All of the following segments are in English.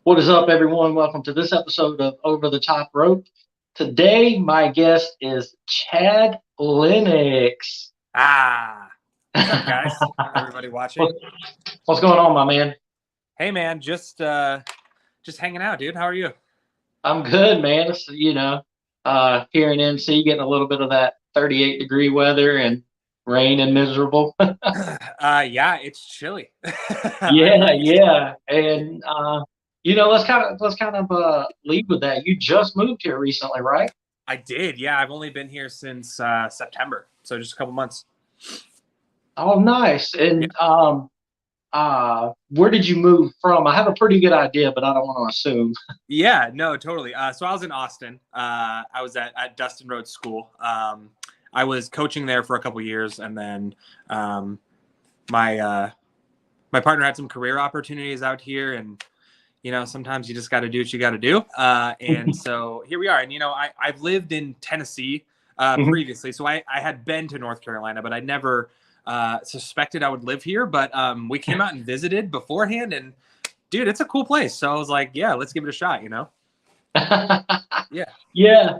What is up, everyone? Welcome to this episode of Over the Top Rope. Today, my guest is Chad Lennex. What's up, guys? Everybody What- watching? What's going on, my man? Hey, man, just hanging out, dude. How are you? I'm good, man. Here in NC, getting a little bit of that 38-degree weather and rain and miserable. Yeah, it's chilly. Yeah, yeah. And let's kind of lead with that. You just moved here recently, right? I did. Yeah, I've only been here since September, so just a couple months. Oh, nice. Yeah, Where did you move from? I have a pretty good idea, but I don't want to assume. yeah, no, totally. So I was in Austin. I was at Dustin Road School. I was coaching there for a couple years, and then my my partner had some career opportunities out here, and sometimes you just got to do what you got to do. And so here we are. And I've lived in Tennessee Mhm. previously, so I had been to North Carolina, but I never suspected I would live here. But we came out and visited beforehand, and dude, it's a cool place. So I was like, yeah, let's give it a shot. Yeah. Yeah,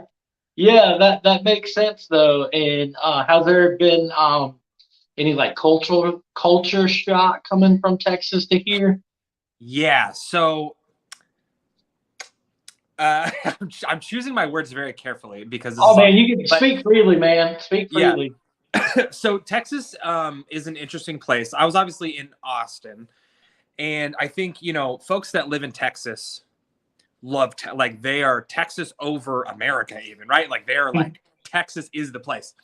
yeah, that makes sense though. And has there been any like culture shock coming from Texas to here? Yeah. So I'm choosing my words very carefully because this Oh is on. man, you can But speak freely, man. Speak yeah, freely. so Texas is an interesting place. I was obviously in Austin, and I think folks that live in Texas love like they are Texas over America, even, right? Like they're like Texas is the place.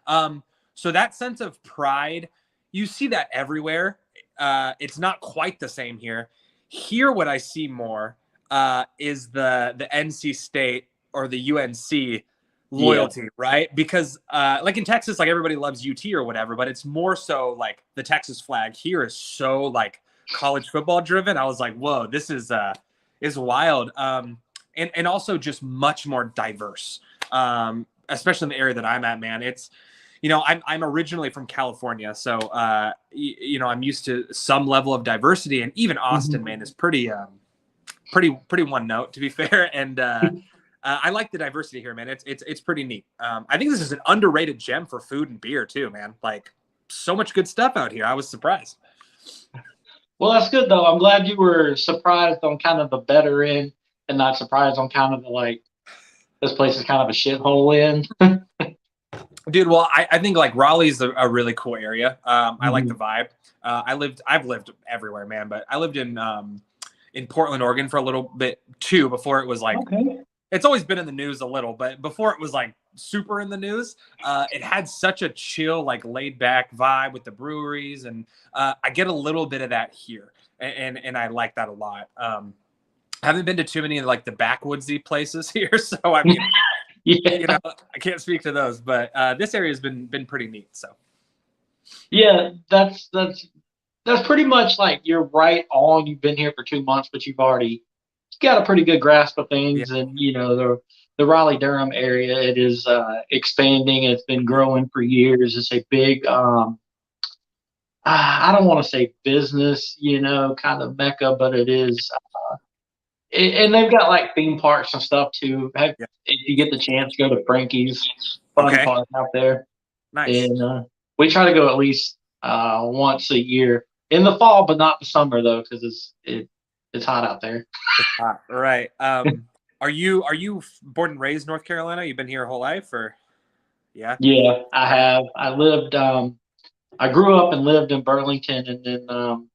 So that sense of pride, you see that everywhere. It's not quite the same here. Here, what I see more is the NC State or the UNC Yeah. loyalty, right? Because like in Texas, like everybody loves UT or whatever, but it's more so like the Texas flag here is so like college football driven. I was like, whoa, this is wild. And also just much more diverse. Especially in the area that I'm at, man. It's I'm originally from California, so I'm used to some level of diversity, and even Austin, Mhm. man, is pretty one note, to be fair. And I like the diversity here, man. It's pretty neat. I think this is an underrated gem for food and beer too, man. Like so much good stuff out here. I was surprised. Well, that's good though. I'm glad you were surprised on kind of the better end and not surprised on kind of the like this place is kind of a shithole end. Dude, well, I think like Raleigh's a really cool area. I like the Mhm. vibe. I've lived everywhere, man, but I lived in Portland, Oregon for a little bit too before it was like Okay. it's always been in the news a little, but before it was like super in the news, it had such a chill, like laid back vibe with the breweries, and I get a little bit of that here, and I like that a lot. I haven't been to too many of like the backwoodsy places here, so I mean, Yeah. I can't speak to those, but this area has been pretty neat. So Yeah, that's pretty much like you're right on. You've been here for 2 months, but you've already got a pretty good grasp of yeah, things. And the Raleigh Durham area, it is expanding. It's been growing for years. It's a big I don't want to say business, kind of mecca, but it is. And they've got like theme parks and stuff too. yeah. If you get the chance, go to Frankie's Fun Okay, Park out there. nice. And we try to go at least once a year in the fall, but not the summer though, because it's hot out there. Right. Are you born and raised North Carolina? You've been here your whole life, or yeah? Yeah, I Okay. have. I grew up and lived in Burlington, and then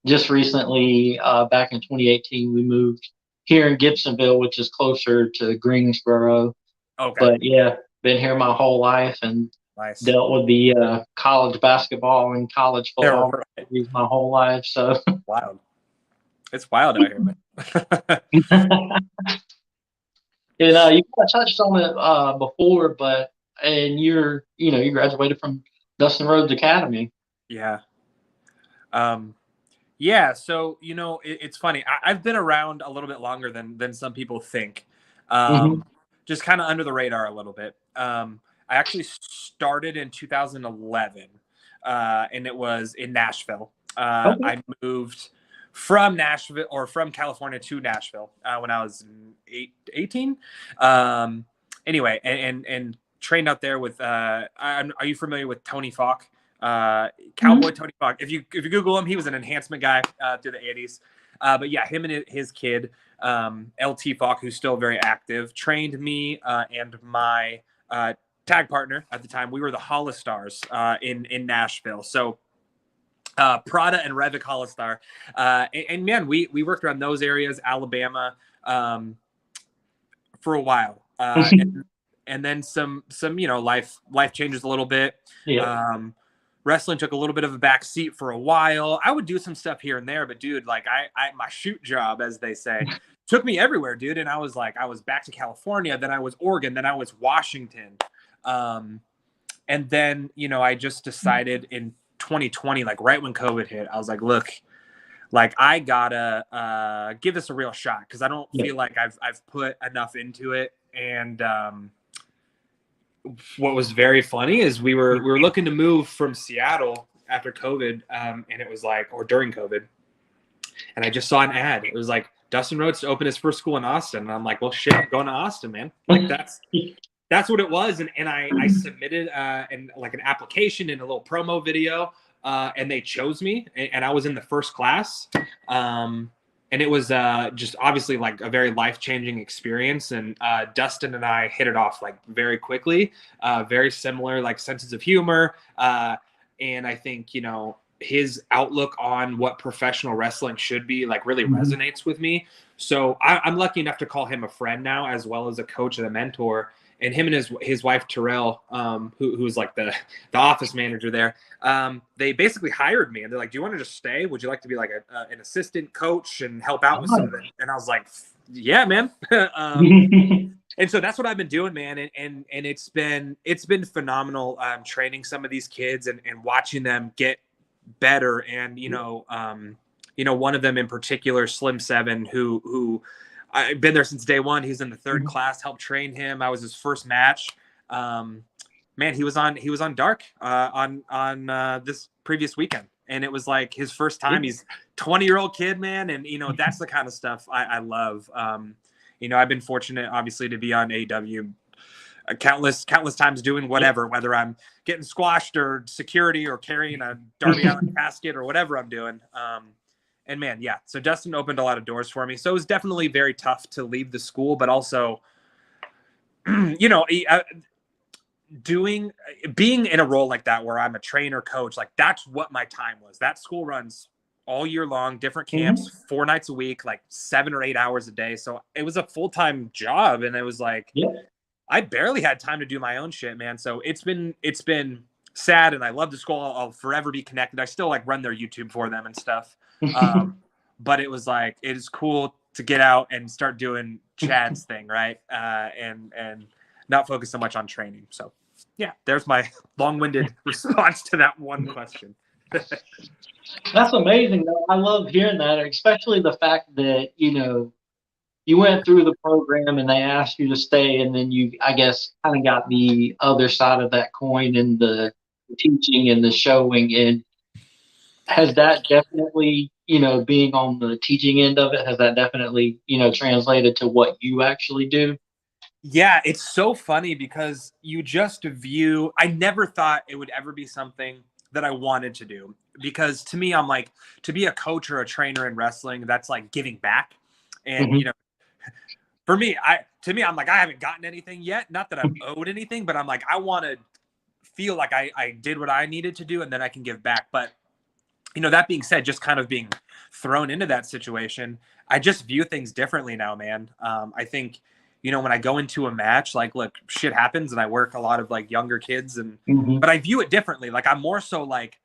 just recently, back in 2018, we moved here in Gibsonville, which is closer to Greensboro. Okay. But yeah, been here my whole life and Nice. dealt with the college basketball and college Yeah, football right. my whole life. So Wild. It's wild out here, man. And you kind of touched on it before, but and you graduated from Dustin Rhodes Academy. Yeah. Um, yeah. So it's funny. I've been around a little bit longer than some people think. Hmm. Um, just kind of under the radar a little bit. I actually started in 2011, and it was in Nashville. Okay. I moved from Nashville or from California to Nashville when I was 18. Anyway, and trained out there with. Are you familiar with Tony Falk? Cowboy Tony Falk. If you Google him, he was an enhancement guy through the 80s. But yeah, him and his kid, LT Falk, who's still very active, trained me and my tag partner at the time. We were the Holistars in Nashville. So Prada and Revik Hollistar. And man, we worked around those areas, Alabama, for a while. And then some, life changes a little bit. Yeah. Wrestling took a little bit of a back seat for a while. I would do some stuff here and there, but dude, like my shoot job, as they say, took me everywhere, dude. And I was back to California, then I was Oregon, then I was Washington. And then, I just decided in 2020, like right when COVID hit, I was like, look, like I gotta give this a real shot, because I don't feel like I've put enough into it. And what was very funny is we were looking to move from Seattle after COVID, and it was like, or during COVID, and I just saw an ad. It was like Dustin Rhodes to open his first school in Austin, and I'm like, well, shit, I'm going to Austin, man. Like that's what it was. And I submitted an application and a little promo video, and they chose me, and I was in the first class. And it was just obviously like a very life-changing experience. And Dustin and I hit it off like very quickly, very similar, like senses of humor. And I think, his outlook on what professional wrestling should be like really resonates with me. So I'm lucky enough to call him a friend now, as well as a coach and a mentor. And him and his wife, Terrell, who's like the office manager there, they basically hired me. And they're like, do you want to just stay? Would you like to be like an assistant coach and help out with some of it? And I was like, yeah, man. And so that's what I've been doing, man. And it's been phenomenal training some of these kids and watching them get better. And, one of them in particular, Slim Seven, who I've been there since day one. He's in the third class, helped train him. I was his first match. Man, he was on Dark on this previous weekend. And it was like his first time. He's 20-year-old kid, man. And, that's the kind of stuff I love. I've been fortunate, obviously, to be on AEW countless times doing whatever, whether I'm getting squashed or security or carrying a Darby Allin casket or whatever I'm doing. And man, yeah. So Dustin opened a lot of doors for me. So it was definitely very tough to leave the school, but also, being in a role like that where I'm a trainer coach, like that's what my time was. That school runs all year long, different camps, 4 nights a week, like 7 or 8 hours a day. So it was a full-time job. And it was like, I barely had time to do my own shit, man. So it's been sad. And I love the school. I'll forever be connected. I still like run their YouTube for them and stuff. But it was like, it is cool to get out and start doing Chad's thing. Right. And not focus so much on training. So yeah, there's my long-winded response to that one question. That's amazing, though. I love hearing that, especially the fact that, you went through the program and they asked you to stay, and then you, I guess, kind of got the other side of that coin and the teaching and the showing. And has that definitely, being on the teaching end of it, has that definitely, translated to what you actually do? Yeah, it's so funny because you just view, I never thought it would ever be something that I wanted to do, because to me, I'm like, to be a coach or a trainer in wrestling, that's like giving back. And, for me, I'm like, I haven't gotten anything yet. Not that I'm owed anything, but I'm like, I want to feel like I did what I needed to do and then I can give back. But, that being said, just kind of being thrown into that situation, I just view things differently now, man. I think, when I go into a match, like, look, shit happens and I work a lot of like younger kids but I view it differently. Like, I'm more so like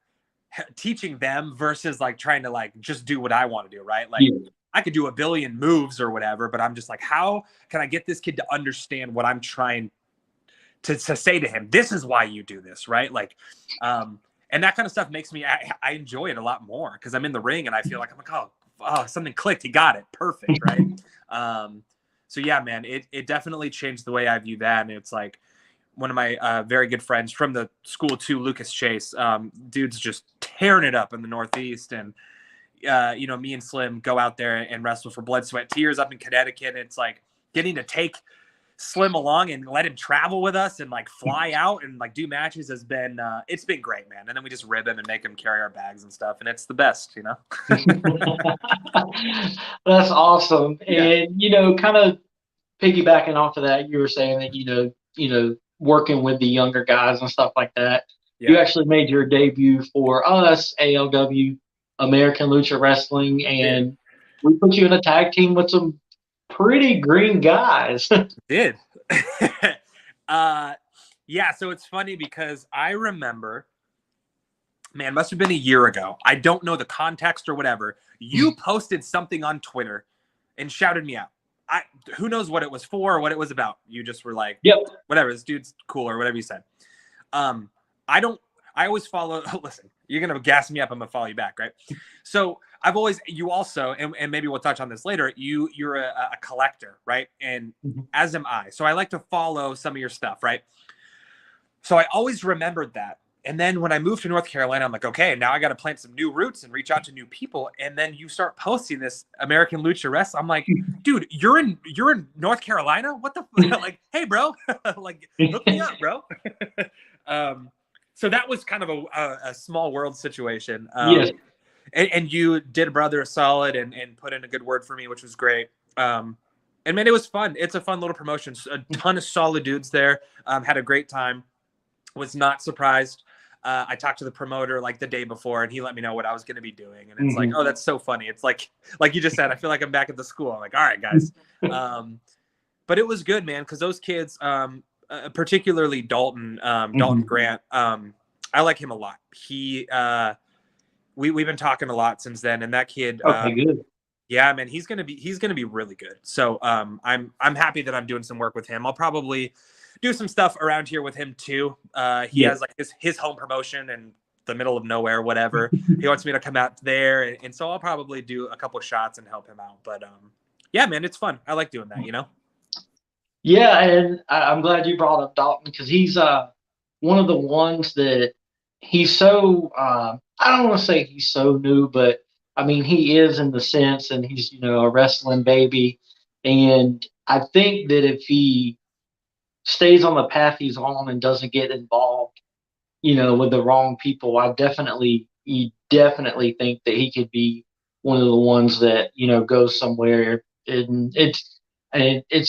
teaching them versus like trying to like just do what I want to do. Right. Like I could do a billion moves or whatever, but I'm just like, how can I get this kid to understand what I'm trying to say to him? This is why you do this. Right. Like, and that kind of stuff makes me, I enjoy it a lot more because I'm in the ring and I feel like I'm like, oh, something clicked. He got it. Perfect. Right. So yeah, man, it definitely changed the way I view that. And it's like one of my very good friends from the school too, Lucas Chase, dude's just tearing it up in the Northeast. And, me and Slim go out there and wrestle for blood, sweat, tears up in Connecticut. And it's like getting to take Slim along and let him travel with us and like fly out and like do matches has been it's been great, man. And then we just rib him and make him carry our bags and stuff, and it's the best, That's awesome. Yeah. And kind of piggybacking off of that, you were saying that working with the younger guys and stuff like that. Yeah. You actually made your debut for us, ALW, American Lucha Wrestling, and we put you in a tag team with some pretty green guys. Did. Yeah, so it's funny because I remember, man, must have been a year ago. I don't know the context or whatever. You posted something on Twitter and shouted me out. Who knows what it was for or what it was about. You just were like, yep, whatever, this dude's cool or whatever you said. I always follow, listen, you're going to gas me up, I'm going to follow you back, right? So I've always, you also, and maybe we'll touch on this later, you're a collector, right? And as am I. So I like to follow some of your stuff, right? So I always remembered that. And then when I moved to North Carolina, I'm like, okay, now I got to plant some new roots and reach out to new people. And then you start posting this American Lucha Wrestling. I'm like, dude, you're in North Carolina? What the like, hey, bro, like, hook me up, bro. So that was kind of a small world situation. Yes. And you did a brother a solid and put in a good word for me, which was great. And man, it was fun. It's a fun little promotion. A ton of solid dudes there. Had a great time. Was not surprised. I talked to the promoter like the day before, and he let me know what I was going to be doing. And it's like, oh, that's so funny. It's like you just said, I feel like I'm back at the school. I'm like, all right, guys. But it was good, man, because those kids, particularly Dalton Grant, I like him a lot. He, we've been talking a lot since then, and that kid, good. Yeah, man, he's gonna be really good. So I'm happy that I'm doing some work with him. I'll probably do some stuff around here with him too. He has like his home promotion in the middle of nowhere, whatever. He wants me to come out there, and so I'll probably do a couple shots and help him out. But yeah, man, it's fun. I like doing that, Yeah, and I'm glad you brought up Dalton because he's one of the ones that he's so I don't want to say he's so new, but I mean he is in the sense, and he's a wrestling baby, and I think that if he stays on the path he's on and doesn't get involved, with the wrong people, I definitely think that he could be one of the ones that goes somewhere. And it's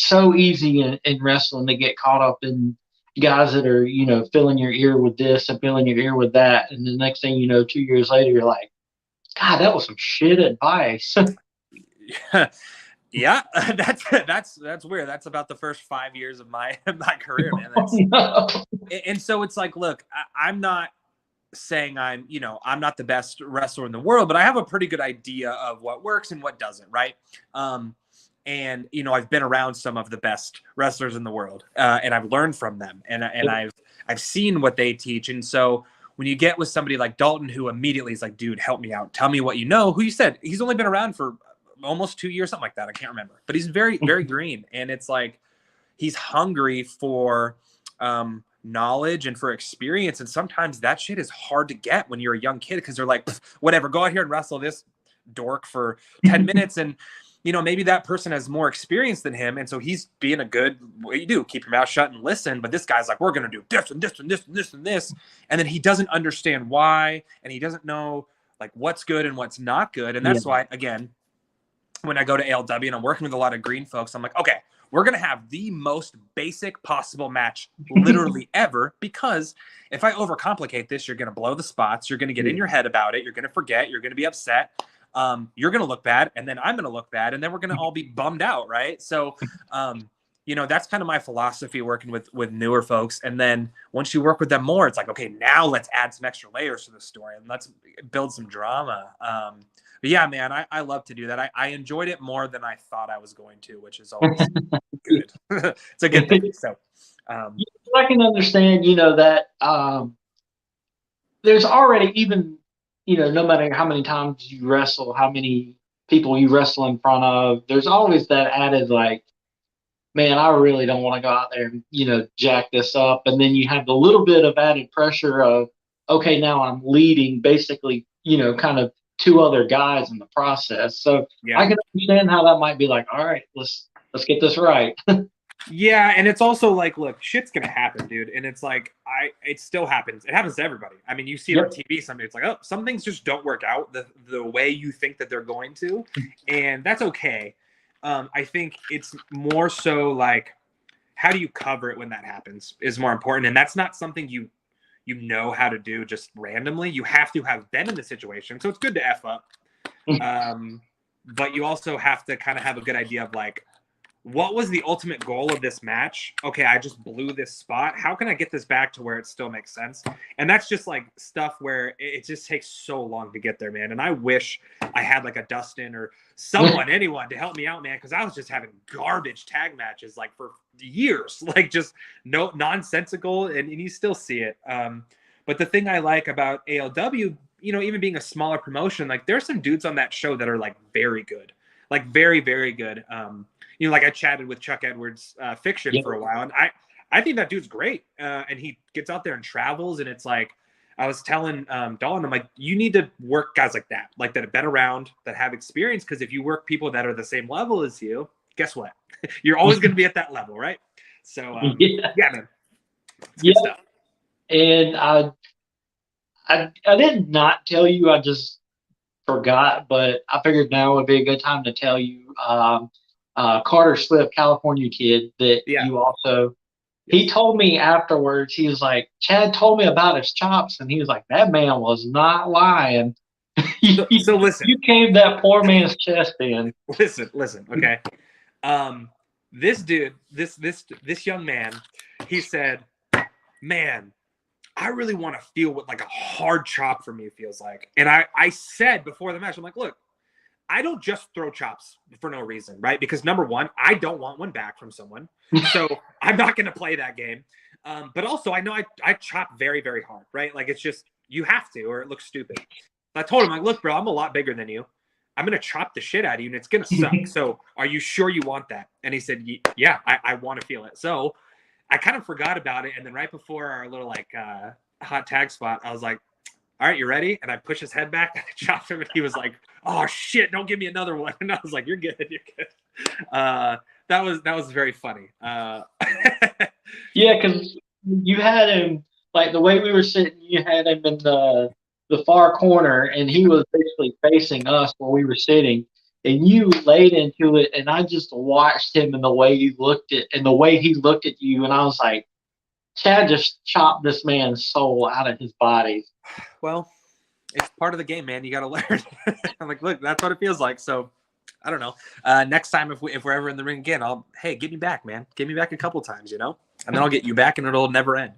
so easy in wrestling to get caught up in guys that are filling your ear with this and filling your ear with that, and the next thing you know, 2 years later, you're like, God, that was some shit advice. Yeah, that's weird. That's about the first 5 years of my career, man. And so it's like, look, I'm not saying I'm not the best wrestler in the world, but I have a pretty good idea of what works and what doesn't, right? And I've been around some of the best wrestlers in the world, and I've learned from them, and I've seen what they teach, and so when you get with somebody like Dalton, who immediately is like, dude, help me out, tell me what you know. Who you said he's only been around for almost 2 years, something like that. I can't remember, but he's very, very green. And it's like, he's hungry for knowledge and for experience. And sometimes that shit is hard to get when you're a young kid, because they're like, whatever, go out here and wrestle this dork for 10 minutes. And, maybe that person has more experience than him. And so he's being a good, what you do, keep your mouth shut and listen. But this guy's like, we're going to do this and this and this and this and this. And then he doesn't understand why. And he doesn't know like what's good and what's not good. And that's why, again, when I go to ALW and I'm working with a lot of green folks, I'm like, okay, we're going to have the most basic possible match literally ever, because if I overcomplicate this, you're going to blow the spots. You're going to get in your head about it. You're going to forget. You're going to be upset. You're going to look bad, and then I'm going to look bad, and then we're going to all be bummed out, right? So, that's kind of my philosophy working with newer folks. And then once you work with them more, it's like, okay, now let's add some extra layers to the story and let's build some drama. But yeah, man, I love to do that. I enjoyed it more than I thought I was going to, which is always good. It's a good thing. So I can understand, that there's already, even, no matter how many times you wrestle, how many people you wrestle in front of, there's always that added like, man, I really don't want to go out there and, jack this up. And then you have the little bit of added pressure of, okay, now I'm leading, basically, kind of two other guys in the process. So Yeah. I can understand how that might be like, all right, let's get this right. Yeah, and it's also like, look, shit's gonna happen, dude. And it's like, it still happens. It happens to everybody. I mean, you see it on TV someday. It's like, oh, some things just don't work out the way you think that they're going to, and that's okay. I think it's more so like, how do you cover it when that happens is more important, and that's not something you know how to do just randomly. You have to have been in the situation, so it's good to f up, but you also have to kind of have a good idea of like, what was the ultimate goal of this match? Okay, I just blew this spot. How can I get this back to where it still makes sense? And that's just like stuff where it just takes so long to get there, man. And I wish I had like a Dustin or someone, anyone to help me out, man, because I was just having garbage tag matches like for years, like just no nonsensical, and you still see it. But the thing I like about ALW, even being a smaller promotion, like there's some dudes on that show that are like very good, like very, very good. Like I chatted with Chuck Edwards Fiction for a while, and I think that dude's great. And he gets out there and travels, and it's like, I was telling Dawn, I'm like, you need to work guys like that have been around, that have experience, because if you work people that are the same level as you, guess what? You're always going to be at that level, right? So, yeah, man. It's good stuff. And I did not tell you, I just forgot, but I figured now would be a good time to tell you. Carter Swift, California kid, that you also, he told me afterwards, he was like, Chad told me about his chops, and he was like, that man was not lying. So listen, you caved that poor man's chest in. Listen, okay. This dude, this young man, he said, man, I really want to feel what like a hard chop for me feels like. And I said before the match, I'm like, look, I don't just throw chops for no reason, right? Because number one, I don't want one back from someone. So I'm not going to play that game. But also, I know I chop very, very hard, right? Like, it's just, you have to, or it looks stupid. I told him, like, look, bro, I'm a lot bigger than you. I'm going to chop the shit out of you, and it's going to suck. So are you sure you want that? And he said, yeah, I want to feel it. So I kind of forgot about it. And then right before our little, like, hot tag spot, I was like, all right, you ready? And I pushed his head back, and I chopped him, and he was like, oh shit, don't give me another one. And I was like, you're good. That was very funny. Yeah, because you had him, like the way we were sitting, you had him in the far corner, and he was basically facing us where we were sitting, and you laid into it, and I just watched him and the way he looked at you, and I was like, Chad just chopped this man's soul out of his body. Well, it's part of the game, man. You got to learn. I'm like, look, that's what it feels like. So I don't know. Next time, if we're ever in the ring again, hey, get me back, man. Get me back a couple times, and then I'll get you back, and it'll never end.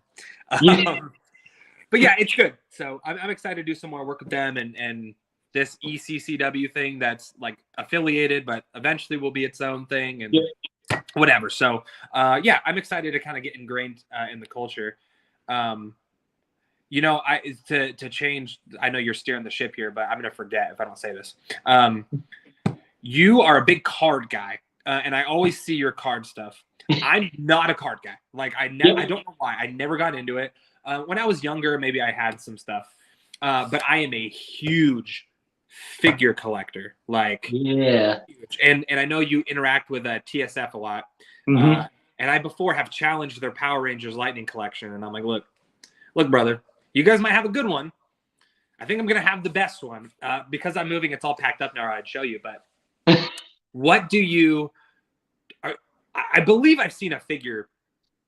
But yeah, it's good. So I'm excited to do some more work with them, and this ECCW thing that's like affiliated, but eventually will be its own thing, and whatever. So yeah, I'm excited to kind of get ingrained in the culture. To change, I know you're steering the ship here, but I'm going to forget if I don't say this. You are a big card guy, and I always see your card stuff. I'm not a card guy. Like, I don't know why. I never got into it. When I was younger, maybe I had some stuff. But I am a huge figure collector. Like, huge. And I know you interact with TSF a lot. Mm-hmm. And I before have challenged their Power Rangers Lightning collection. And I'm like, look, brother, you guys might have a good one. I think I'm going to have the best one. Because I'm moving, it's all packed up now. I'd show you. But what do you I believe I've seen a figure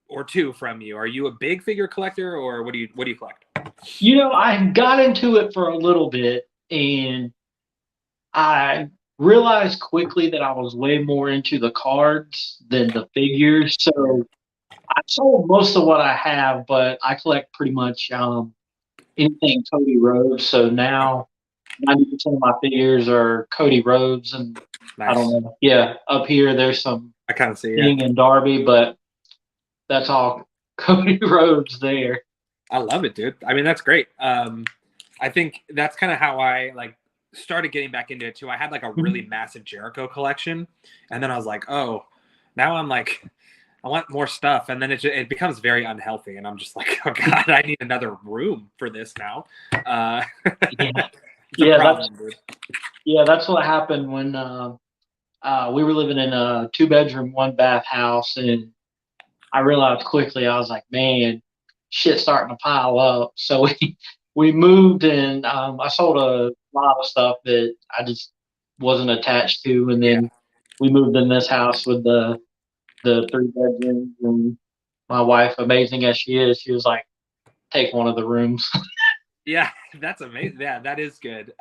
or two from you. Are you a big figure collector, or what do you collect? I got into it for a little bit, and I realized quickly that I was way more into the cards than the figures. So I sold most of what I have, but I collect pretty much anything Cody Rhodes. So now 90% of my figures are Cody Rhodes, and nice. I don't know. Yeah, up here there's some I kind of see Sting and Darby, but that's all Cody Rhodes there. I love it, dude. I mean, that's great. I think that's kind of how I started getting back into it too. I had like a really massive Jericho collection, and then I was like, oh, now I'm like, I want more stuff, and then it becomes very unhealthy, and I'm just like, oh god, I need another room for this now. It's a Yeah, that's problem, dude. yeah, that's what happened when we were living in a 2 bedroom, 1 bath house, and I realized quickly I was like, man, shit's starting to pile up. So we moved, and I sold a lot of stuff that I just wasn't attached to, and Yeah. then we moved in this house with the 3 bedrooms, and my wife, amazing as she is, she was like, take one of the rooms. Yeah, that's amazing. Yeah, that is good.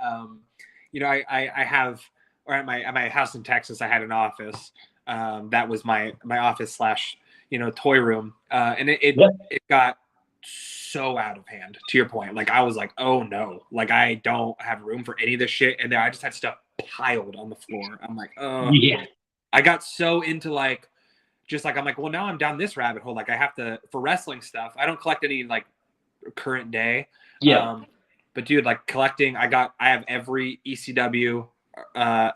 You know, I have, or at my house in Texas, I had an office. That was my office slash, you know, toy room. And Yeah. it got so out of hand, to your point. Like I was like, oh no, like I don't have room for any of this shit. And then I just had stuff piled on the floor. I'm like, oh, Yeah. I got so into like, just like, I'm like, well, now I'm down this rabbit hole. Like I have to, for wrestling stuff, I don't collect any like current day. Yeah. But dude, like collecting, I have every ECW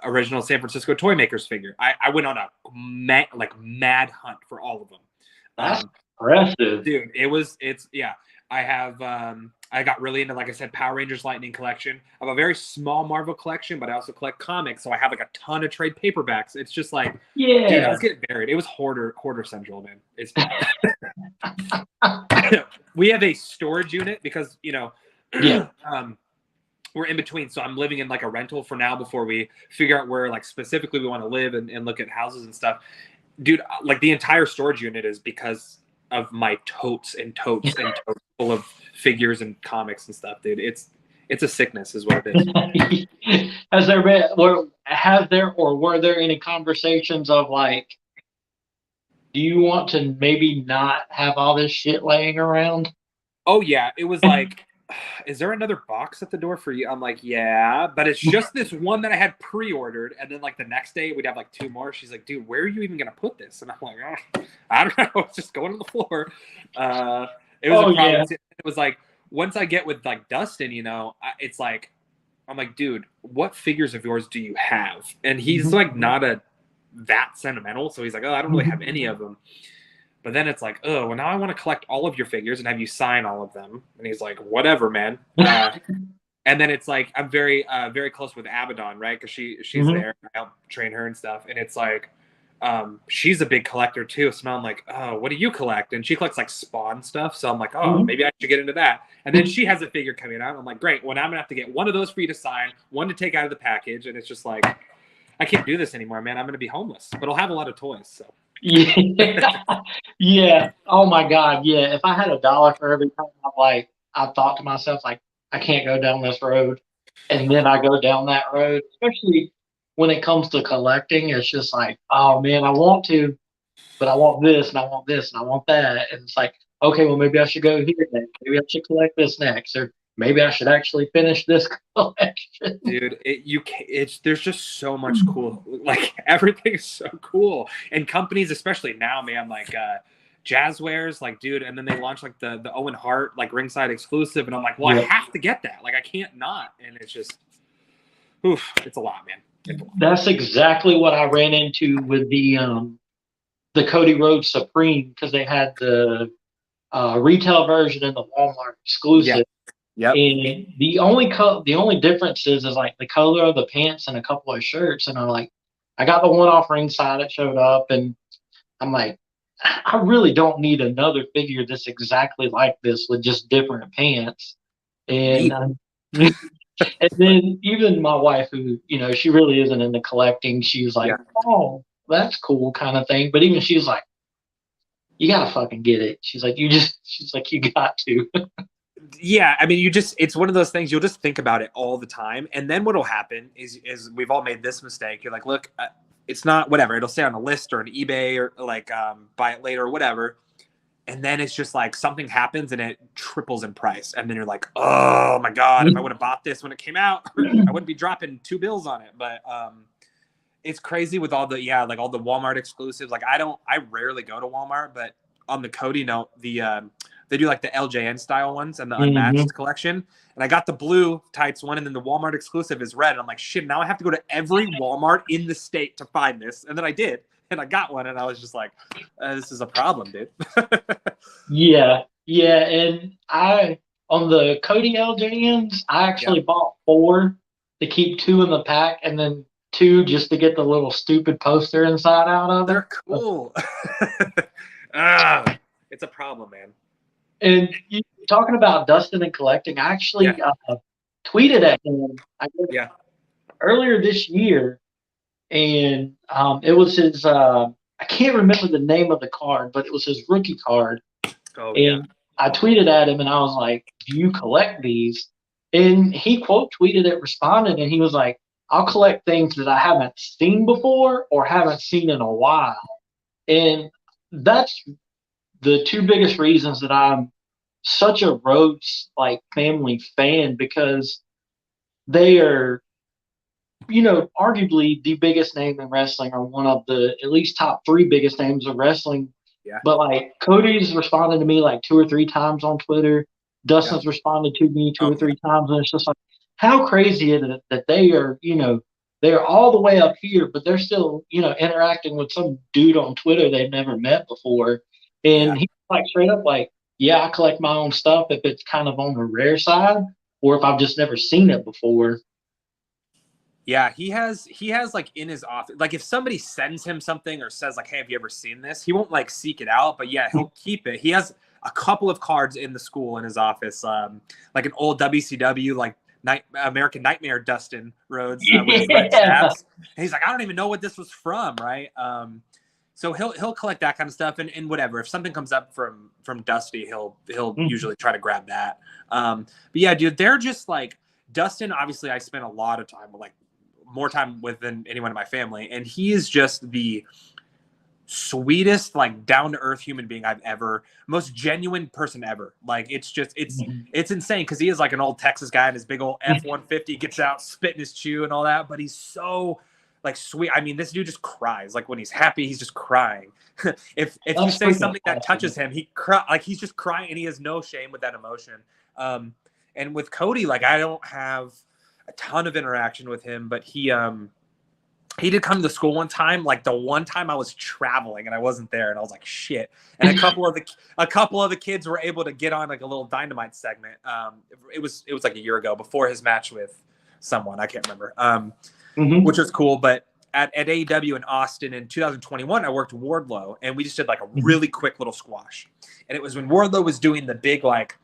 original San Francisco Toy Makers figure. I went on a mad hunt for all of them. That's impressive. Dude, it's yeah. I have I got really into, like I said, Power Rangers Lightning collection. I have a very small Marvel collection, but I also collect comics, so I have like a ton of trade paperbacks. It's just like, dude, I Yeah. was getting buried. It was hoarder central, man. It's bad. We have a storage unit because, you know, Yeah. we're in between. So I'm living in like a rental for now before we figure out where like specifically we want to live and look at houses and stuff. Dude, like the entire storage unit is because of my totes and totes and totes full of figures and comics and stuff, dude. It's a sickness is what it is. Has there been, or have there, or were there any conversations of like, do you want to maybe not have all this shit laying around? Oh yeah, it was like, is there another box at the door for you? I'm like, yeah, but it's just this one that I had pre-ordered, and then like the next day we'd have like two more. She's like, dude, where are you even gonna put this? And I'm like, oh, I don't know, it's just going on the floor. It was Oh a problem. yeah. It was like once I get with like Dustin, you know, it's like I'm like, dude, what figures of yours do you have? And he's like not a that sentimental, so he's like, oh, I don't really have any of them. But then it's like, oh, well, now I want to collect all of your figures and have you sign all of them. And he's like, whatever, man. And then it's like, I'm very close with Abaddon, right? Because she's Mhm. there. I help train her and stuff. And it's like, she's a big collector too. So now I'm like, oh, what do you collect? And she collects like Spawn stuff. So I'm like, oh, Mhm. maybe I should get into that. And then she has a figure coming out. I'm like, great. Well, now I'm gonna have to get one of those for you to sign, one to take out of the package. And it's just like, I can't do this anymore, man. I'm gonna be homeless, but I'll have a lot of toys. So. Yeah. Yeah. Oh my God. Yeah. If I had $1 for every time I thought to myself, like, I can't go down this road. And then I go down that road, especially when it comes to collecting, it's just like, oh man, I want to, but I want this and I want this and I want that. And it's like, okay, well, maybe I should go here next. Maybe I should collect this next. Or maybe I should actually finish this collection. Dude, it's there's just so much cool, like everything is so cool, and companies especially now, man, like Jazzwares, like dude, and then they launched like the Owen Hart like ringside exclusive, and I'm like, well, I Yeah. have to get that, like I can't not, and it's just, oof, it's a lot, man. It's a lot. That's exactly what I ran into with the Cody Rhodes Supreme, because they had the retail version and the Walmart Yeah, exclusive. yep. And the only difference is like the color of the pants and a couple of shirts. And I got the one off ringside that showed up, and I'm like, I really don't need another figure that's exactly like this with just different pants. And Me. and then even my wife, who she really isn't into collecting, she's Yeah. like, oh, that's cool, kind of thing. But even she's like, you gotta fucking get it. She's like, you got to. Yeah, I mean, it's one of those things you'll just think about it all the time, and then what'll happen is we've all made this mistake. You're like, look, it's not whatever. It'll stay on a list or an eBay or like buy it later or whatever, and then it's just like something happens and it triples in price, and then you're like, oh my god, if I would have bought this when it came out, I wouldn't be dropping $2 on it. But it's crazy with all the like all the Walmart exclusives. Like I rarely go to Walmart, but on the Cody note, they do like the LJN style ones and the Mhm. unmatched collection. And I got the blue tights one, and then the Walmart exclusive is red. And I'm like, shit, now I have to go to every Walmart in the state to find this. And then I did, and I got one, and I was just like, this is a problem, dude. Yeah, yeah, and I on the Cody LJNs, I Yeah. actually bought four, to keep 2 in the pack and then 2 just to get the little stupid poster inside out of it. They're cool. Ah, it's a problem, man. And you talking about Dustin and collecting, I actually Yeah. tweeted at him I guess, Yeah. earlier this year, and it was his. I can't remember the name of the card, but it was his rookie card. Oh yeah. And I tweeted at him, and I was like, "Do you collect these?" And he quote tweeted it, responded, and he was like, "I'll collect things that I haven't seen before or haven't seen in a while." And that's the 2 biggest reasons that I'm such a Rhodes like family fan, because they are, arguably the biggest name in wrestling, or one of the at least top 3 biggest names of wrestling. Yeah. But like Cody's responded to me like 2 or 3 times on Twitter. Dustin's responded to me 2 or 3 times, and it's just like, how crazy is it that they are, they're all the way up here, but they're still, interacting with some dude on Twitter they've never met before. And he's like straight up like, yeah, I collect my own stuff if it's kind of on the rare side, or if I've just never seen it before. Yeah, he has like in his office, like if somebody sends him something or says like, "Hey, have you ever seen this?" He won't like seek it out, but yeah, he'll keep it. He has a couple of cards in the school in his office, like an old WCW like American Nightmare Dustin Rhodes with his red tabs. And he's like, I don't even know what this was from, right? So he'll collect that kind of stuff, and whatever. If something comes up from Dusty, he'll usually try to grab that. But yeah, dude, they're just like Dustin. Obviously, I spent a lot of time like more time with than anyone in my family, and he is just the sweetest, like down to earth human being I've ever, most genuine person ever. Like it's insane because he is like an old Texas guy and his big old F-150 gets out spitting his chew and all that, but he's so like sweet. I mean, this dude just cries. Like when he's happy, he's just crying. if you say something that touches him, he cry, like he's just crying, and he has no shame with that emotion. And with Cody, like I don't have a ton of interaction with him, but he did come to the school one time, like the one time I was traveling and I wasn't there, and I was like, shit. And a couple of the kids were able to get on like a little Dynamite segment. It was like a year ago before his match with someone, I can't remember, which was cool. But at AEW in Austin in 2021, I worked Wardlow, and we just did like a really quick little squash. And it was when Wardlow was doing the big like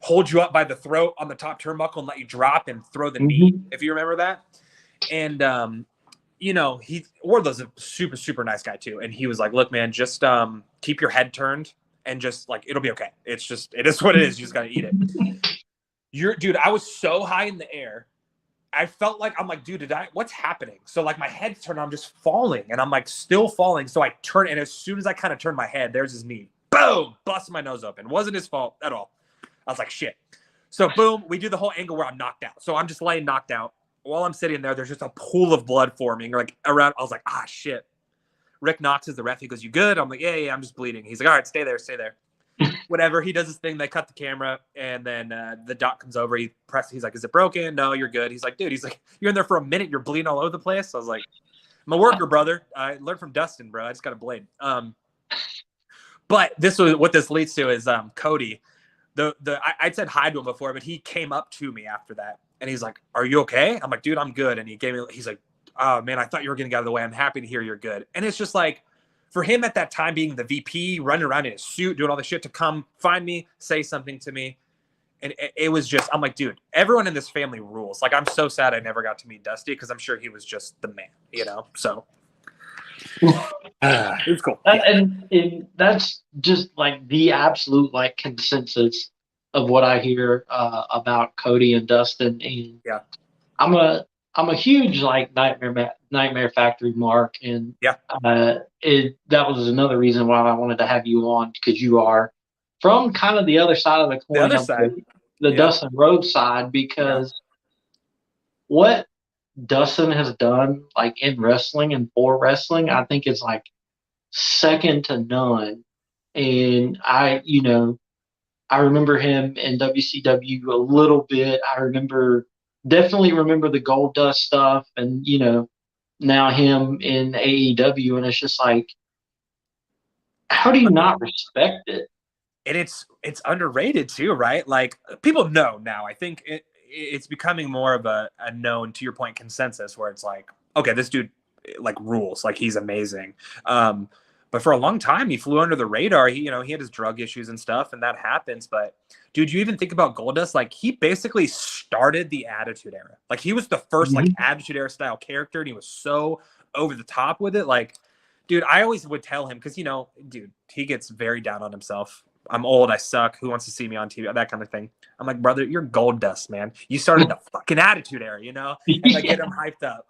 hold you up by the throat on the top turnbuckle and let you drop and throw the knee, if you remember that. And Wardlow's a super, super nice guy too. And he was like, look, man, just keep your head turned and just like, it'll be okay. It is what it is. You just got to eat it. Dude, I was so high in the air. I felt like, I'm like, dude, what's happening? So like my head's turned, I'm just falling, and I'm like still falling. So I turn, and as soon as I kind of turn my head, there's his knee. Boom, bust my nose open. Wasn't his fault at all. I was like, shit. So boom, we do the whole angle where I'm knocked out. So I'm just laying knocked out. While I'm sitting there, there's just a pool of blood forming like around. I was like, shit. Rick Knox is the ref. He goes, you good? I'm like, yeah, I'm just bleeding. He's like, all right, stay there. Whatever. He does his thing. They cut the camera, and then the doc comes over. He's like, is it broken? No, you're good. He's like, dude, you're in there for a minute. You're bleeding all over the place. I was like, I'm a worker, brother. I learned from Dustin, bro. I just got a blade. But what this leads to is Cody. I'd said hi to him before, but he came up to me after that, and he's like, are you okay? I'm like, dude, I'm good. And he's like, oh man, I thought you were going to get out of the way. I'm happy to hear you're good. And it's just like, for him at that time being the VP, running around in his suit, doing all this shit, to come find me, say something to me. And it was just, I'm like, dude, everyone in this family rules. Like, I'm so sad I never got to meet Dusty, because I'm sure he was just the man, so. It was cool. And that's just like the absolute like consensus of what I hear about Cody and Dustin. And yeah, I'm a huge like Nightmare Factory mark, and that was another reason why I wanted to have you on, because you are from kind of the other side of the coin, the Dustin Rhodes side, because what Dustin has done like in wrestling and for wrestling, I think is like second to none. And I remember him in WCW a little bit. Definitely remember the Gold Dust stuff, and now him in AEW, and it's just like, how do you not respect it? And it's underrated too, right? Like, people know now. I think it's becoming more of a known, to your point, consensus where it's like, okay, this dude like rules, like he's amazing. But for a long time, he flew under the radar. He, he had his drug issues and stuff, and that happens. But dude, you even think about Goldust, like he basically started the Attitude Era. Like he was the first like Attitude Era style character, and he was so over the top with it. Like, dude, I always would tell him because dude, he gets very down on himself. I'm old, I suck. Who wants to see me on TV? That kind of thing. I'm like, brother, you're Goldust, man. You started the fucking Attitude Era, and I get him hyped up.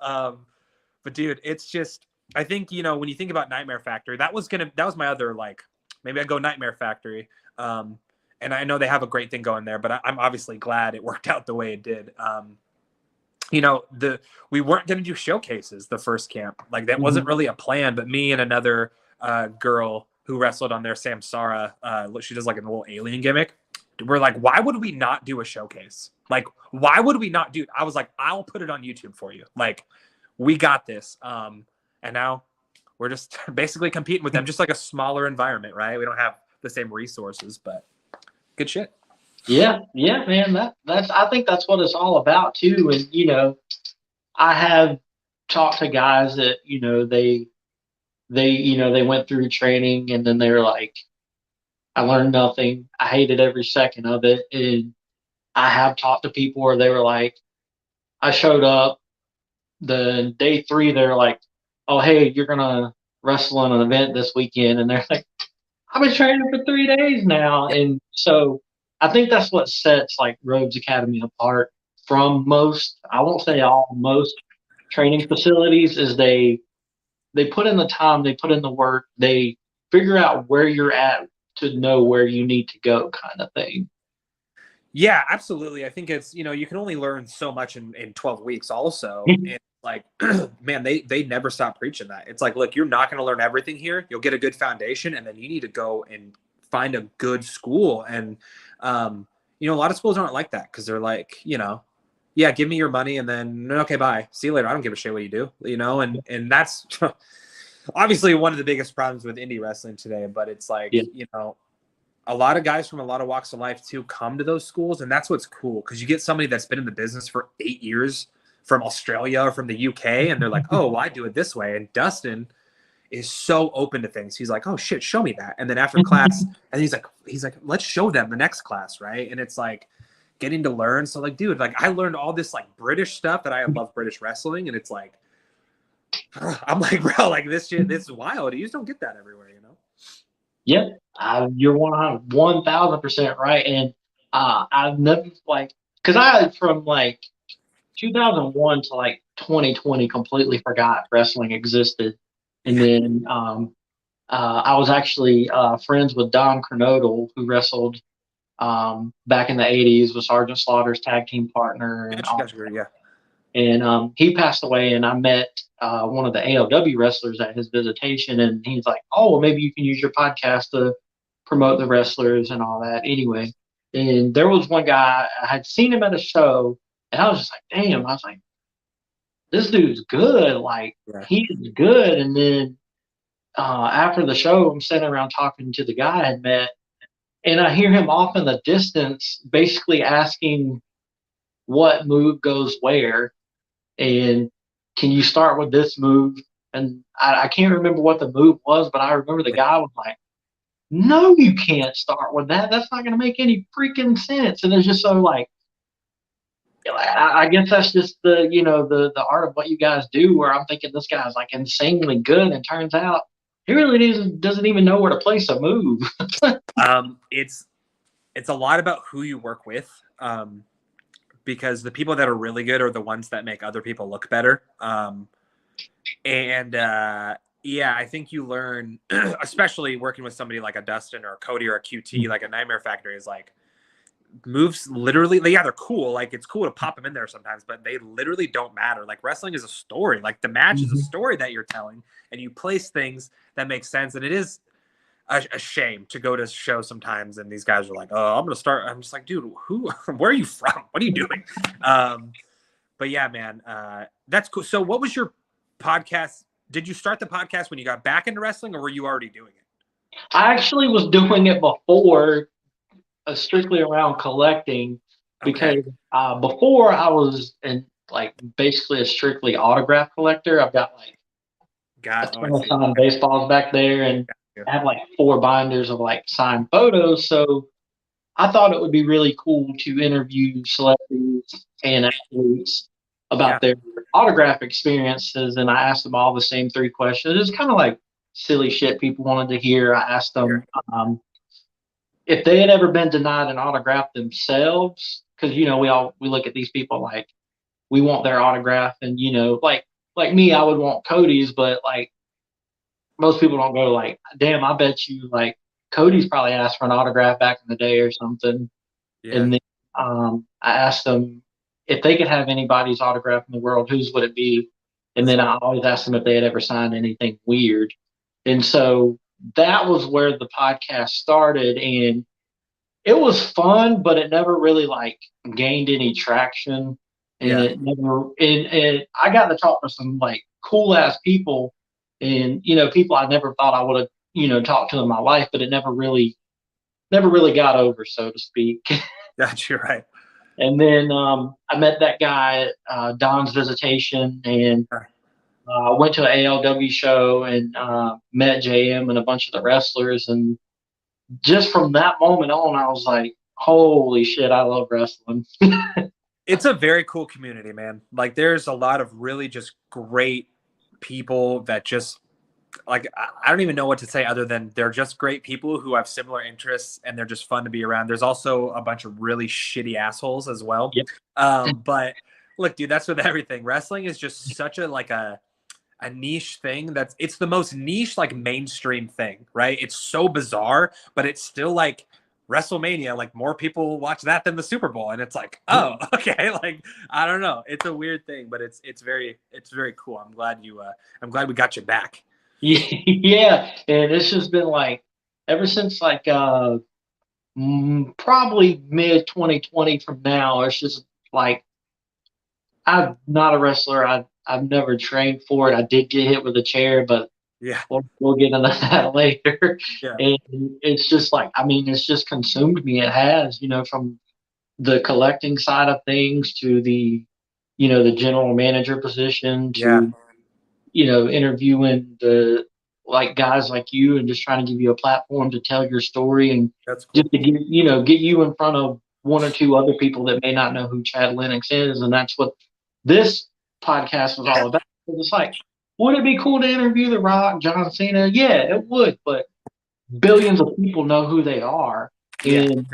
But dude, it's just. I think, when you think about Nightmare Factory, that was my other, like, maybe I go Nightmare Factory. And I know they have a great thing going there, but I'm obviously glad it worked out the way it did. We weren't going to do showcases the first camp. Like that wasn't really a plan, but me and another girl who wrestled on there, Samsara, she does like a little alien gimmick. We're like, why would we not do a showcase? Like, why would we not do it? I was like, I'll put it on YouTube for you. Like, we got this. And now we're just basically competing with them, just like a smaller environment, right? We don't have the same resources, but good shit. Yeah, man. I think that's what it's all about too. And I have talked to guys that they went through training and then they're like, I learned nothing. I hated every second of it. And I have talked to people where they were like, I showed up the day 3, they're like, oh, hey, you're going to wrestle in an event this weekend. And they're like, I've been training for 3 days now. And so I think that's what sets like Rhodes Academy apart from most, I won't say all, most training facilities is they put in the time, they put in the work, they figure out where you're at to know where you need to go kind of thing. Yeah, absolutely. I think it's, you can only learn so much in 12 weeks also. And like, man, they never stop preaching that. It's like, look, you're not going to learn everything here. You'll get a good foundation and then you need to go and find a good school. And, a lot of schools aren't like that because they're like, yeah, give me your money and then, okay, bye. See you later. I don't give a shit what you do, and that's obviously one of the biggest problems with indie wrestling today. But it's like, a lot of guys from a lot of walks of life too come to those schools, and that's what's cool because you get somebody that's been in the business for 8 years from Australia or from the UK, and they're like, oh, well, I do it this way. And Dustin is so open to things. He's like, oh shit, show me that. And then after class, and he's like, let's show them the next class, right? And it's like getting to learn. So like, dude, like I learned all this like British stuff that I love British wrestling, and it's like, I'm like, bro, like this shit, this is wild. You just don't get that everywhere, Yep, you're 1,000% right, and I've never because I from like 2001 to like 2020 completely forgot wrestling existed, and then I was actually friends with Don Kernodle who wrestled back in the 80s with Sergeant Slaughter's tag team partner, and and he passed away, and I met one of the ALW wrestlers at his visitation, and he's like, oh, well, maybe you can use your podcast to promote the wrestlers and all that. Anyway, and there was one guy, I had seen him at a show, and I was just like, damn, I was like, this dude's good. Like, he's good. And then after the show, I'm sitting around talking to the guy I had met, and I hear him off in the distance basically asking what move goes where. And can you start with this move? And I can't remember what the move was, but I remember the guy was like, no, you can't start with that. That's not going to make any freaking sense. And it's just so like I guess that's just the art of what you guys do, where I'm thinking this guy's like insanely good. And turns out he really doesn't even know where to place a move. It's a lot about who you work with. Because the people that are really good are the ones that make other people look better. I think you learn, especially working with somebody like a Dustin or a Cody or a QT, like a Nightmare Factory is like moves literally, they're cool. Like it's cool to pop them in there sometimes, but they literally don't matter. Like wrestling is a story. Like the match is a story that you're telling, and you place things that make sense. And it is a shame to go to shows sometimes and these guys are like, oh, I'm gonna start. I'm just like, dude, where are you from? What are you doing? But yeah, man, that's cool. So what was your podcast? Did you start the podcast when you got back into wrestling, or were you already doing it? I actually was doing it before, strictly around collecting, Okay. because before I was in like basically a strictly autograph collector. I've got like a Oh, I ton of see. signed baseballs back there, and Yeah. I have like 4 binders of like signed photos. So I thought it would be really cool to interview celebrities and athletes Yeah. about their autograph experiences, and I asked them all the same 3 questions. It's kind of like silly shit people wanted to hear. I asked Sure. them if they had ever been denied an autograph themselves, because we look at these people like we want their autograph, and like me, I would want Cody's, but like most people don't go like, damn, I bet you like Cody's probably asked for an autograph back in the day or something. Yeah. And then I asked them if they could have anybody's autograph in the world, whose would it be? And then I always asked them if they had ever signed anything weird. And so that was where the podcast started. And it was fun, but it never really like gained any traction. And Yeah. it never, and I got to talk to some like cool ass people and, people I never thought I would have, talked to in my life, but it never really got over, so to speak. That's you're right. And then I met that guy at Don's Visitation, and went to an ALW show and met JM and a bunch of the wrestlers. And just from that moment on, I was like, holy shit, I love wrestling. It's a very cool community, man. Like there's a lot of really just great people that just like I don't even know what to say other than they're just great people who have similar interests and they're just fun to be around. There's also a bunch of really shitty assholes as well. Yep. But look, dude, that's with everything. Wrestling is just such a niche thing it's the most niche like mainstream thing, right? It's so bizarre, but it's still like WrestleMania, like more people watch that than the Super Bowl, and it's like, oh, okay, like I don't know, it's a weird thing, but it's very cool. I'm glad we got you back. Yeah, and it's just been like ever since like probably mid 2020 from now. It's just like I'm not a wrestler. I've never trained for it. I did get hit with a chair, but Yeah, we'll get into that later. yeah, And it's just like, I mean, it's just consumed me. It has, from the collecting side of things to the general manager position yeah. to, interviewing the like guys like you and just trying to give you a platform to tell your story and That's just cool. to get you in front of one or two other people that may not know who Chad Lennex is. And that's what this podcast was all about. It's like, would it be cool to interview The Rock, John Cena? Yeah, it would, but billions of people know who they are. Yeah, And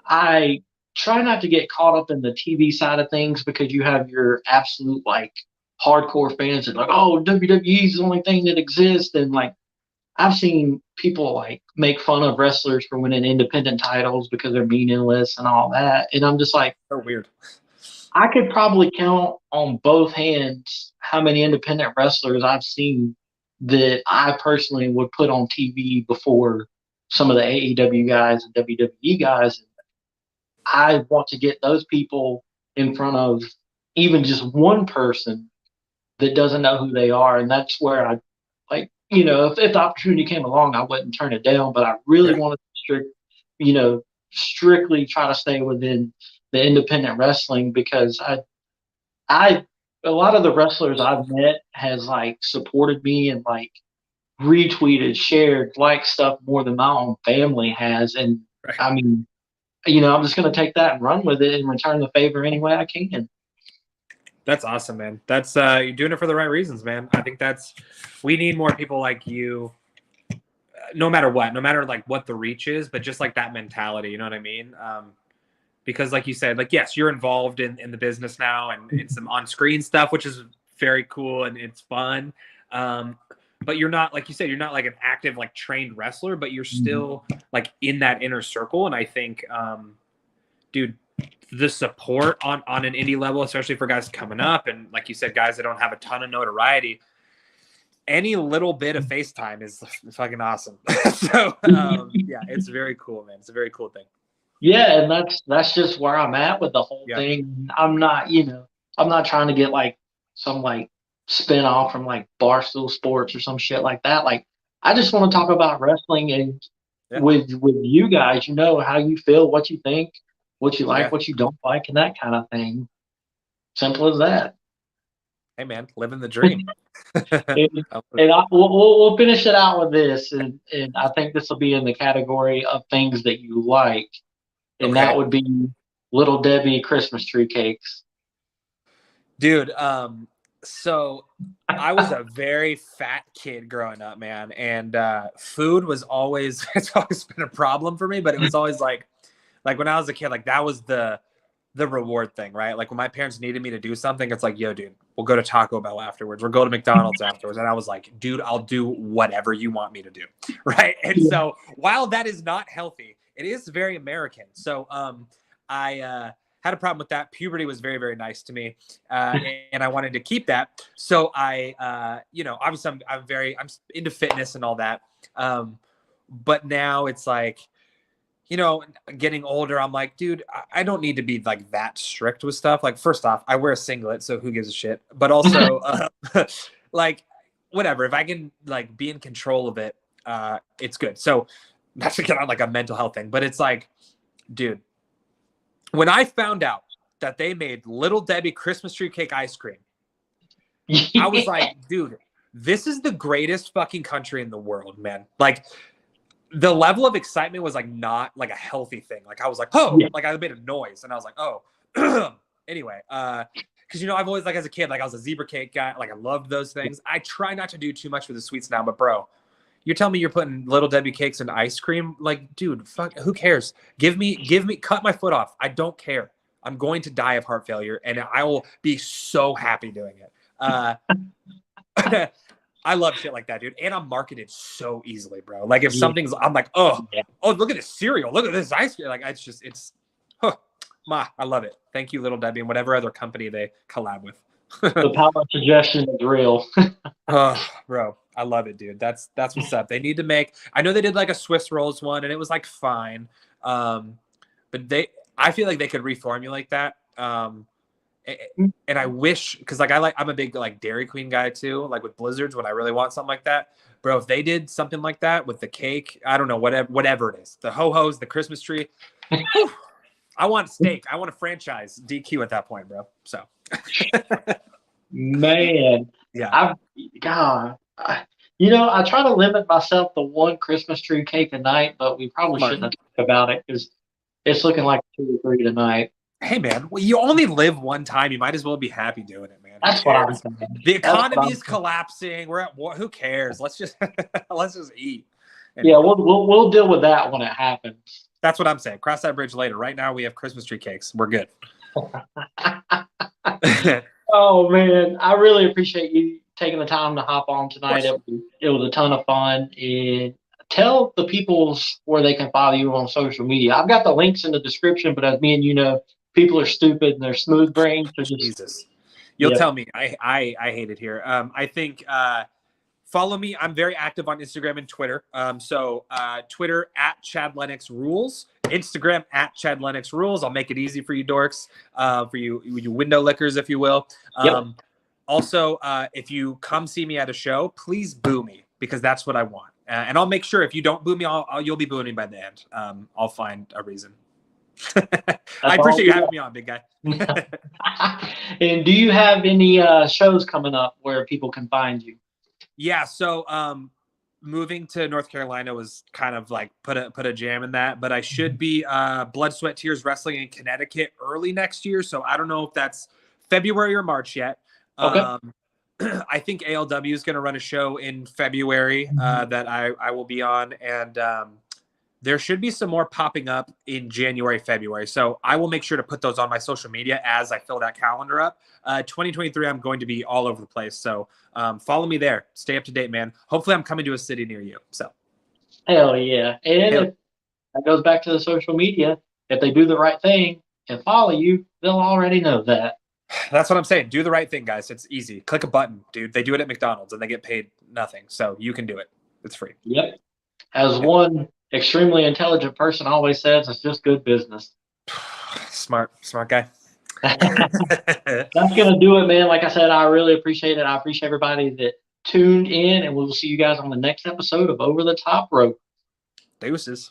I try not to get caught up in the TV side of things because you have your absolute like hardcore fans that like, oh, WWE is the only thing that exists. And like, I've seen people like make fun of wrestlers for winning independent titles because they're meaningless and all that. And I'm just like, so weird. I could probably count on both hands how many independent wrestlers I've seen that I personally would put on TV before some of the AEW guys and WWE guys. I want to get those people in front of even just one person that doesn't know who they are. And that's where I like, if the opportunity came along, I wouldn't turn it down, but I really Sure. wanted to you know, strictly try to stay within the independent wrestling because I a lot of the wrestlers I've met has like supported me and like retweeted, shared, liked stuff more than my own family has. And Right. I mean, I'm just gonna take that and run with it and return the favor any way I can. That's awesome, man. That's you're doing it for the right reasons, man. I think we need more people like you, no matter what, no matter like what the reach is, but just like that mentality, you know what I mean? Because like you said, like, yes, you're involved in the business now and in some on-screen stuff, which is very cool and it's fun. But you're not, like you said, you're not like an active, like trained wrestler, but you're still like in that inner circle. And I think, dude, the support on an indie level, especially for guys coming up, and like you said, guys that don't have a ton of notoriety, any little bit of FaceTime is fucking awesome. So yeah, it's very cool, man. It's a very cool thing. Yeah, and that's just where I'm at with the whole Yeah, thing. I'm not trying to get like some like spin off from like Barstool Sports or some shit like that. Like I just want to talk about wrestling and yeah, with you guys, how you feel, what you think. what you like, Yeah. what you don't like, and that kind of thing. Simple as that. Hey man, living the dream. And, we'll finish it out with this, and I think this will be in the category of things that you like, and that Okay. would be Little Debbie Christmas tree cakes. Dude, so I was a very fat kid growing up, man, and food was always it's always been a problem for me, but it was always like when I was a kid, like that was the reward thing, right? Like when my parents needed me to do something, it's like, yo, dude, we'll go to Taco Bell afterwards. We'll go to McDonald's afterwards. And I was like, dude, I'll do whatever you want me to do. Right. And so while that is not healthy, it is very American. So I had a problem with that. Puberty was very, very nice to me. And I wanted to keep that. So I, obviously I'm into fitness and all that. But now it's like, getting older, I'm like, dude, I don't need to be like that strict with stuff. Like, first off, I wear a singlet, so who gives a shit? But also, like, whatever. If I can like be in control of it, it's good. So not to get on like a mental health thing, but it's like, dude, when I found out that they made Little Debbie Christmas tree cake ice cream, I was like, dude, this is the greatest fucking country in the world, man. Like, the level of excitement was like not like a healthy thing. Like I was like, oh, like I made a noise and I was like, oh, anyway, because I've always like as a kid, like I was a zebra cake guy. Like I loved those things. I try not to do too much with the sweets now, but bro, you're telling me you're putting Little Debbie cakes in ice cream? Like, dude, fuck, who cares? Give me, cut my foot off. I don't care. I'm going to die of heart failure, and I will be so happy doing it. I love shit like that, dude. And I'm marketed so easily, bro. Like if something's, I'm like, oh, look at this cereal. Look at this ice cream. Like I love it. Thank you, Little Debbie, and whatever other company they collab with. The power of suggestion is real. Oh, bro, I love it, dude. That's what's up. They need to make. I know they did like a Swiss rolls one, and it was like fine. But I feel like they could reformulate that. And I wish, because like I'm a big like Dairy Queen guy too, like with Blizzards when I really want something like that, bro. If they did something like that with the cake, I don't know, whatever it is, the ho-hos, the Christmas tree, whew, I want steak. I want a franchise DQ at that point, bro. So, man, yeah, I try to limit myself to one Christmas tree cake a night, but we probably shouldn't have talked about it because it's looking like 2 or 3 tonight. Hey man, well, you only live one time. You might as well be happy doing it, man. That's what I'm saying. The economy is collapsing. We're at war. Who cares? Let's just eat. Anyway. Yeah, we'll deal with that when it happens. That's what I'm saying. Cross that bridge later. Right now we have Christmas tree cakes. We're good. Oh man, I really appreciate you taking the time to hop on tonight. It was a ton of fun. And tell the people where they can follow you on social media. I've got the links in the description, but as me and people are stupid and they're smooth brains. So Jesus, you'll tell me. I hate it here. I think follow me. I'm very active on Instagram and Twitter. So Twitter at Chad Lennex Rules, Instagram at Chad Lennex Rules. I'll make it easy for you dorks, for you window lickers, if you will. Also, if you come see me at a show, please boo me because that's what I want. And I'll make sure if you don't boo me, you'll be booing me by the end. I'll find a reason. I appreciate you having me on, big guy. And do you have any shows coming up where people can find you? Yeah, so moving to North Carolina was kind of like put a jam in that, but I should be Blood, Sweat, Tears Wrestling in Connecticut early next year. So I don't know if that's February or March yet. Okay. I think ALW is going to run a show in February that I will be on, and there should be some more popping up in January, February. So I will make sure to put those on my social media as I fill that calendar up. 2023, I'm going to be all over the place. So follow me there. Stay up to date, man. Hopefully I'm coming to a city near you. So. Hell yeah. And that goes back to the social media. If they do the right thing and follow you, they'll already know that. That's what I'm saying. Do the right thing, guys. It's easy. Click a button, dude. They do it at McDonald's and they get paid nothing. So you can do it. It's free. Yep. As one extremely intelligent person always says, it's just good business. Smart guy. That's going to do it, man. Like I said, I really appreciate it. I appreciate everybody that tuned in, and we'll see you guys on the next episode of Over the Top Rope. Deuces.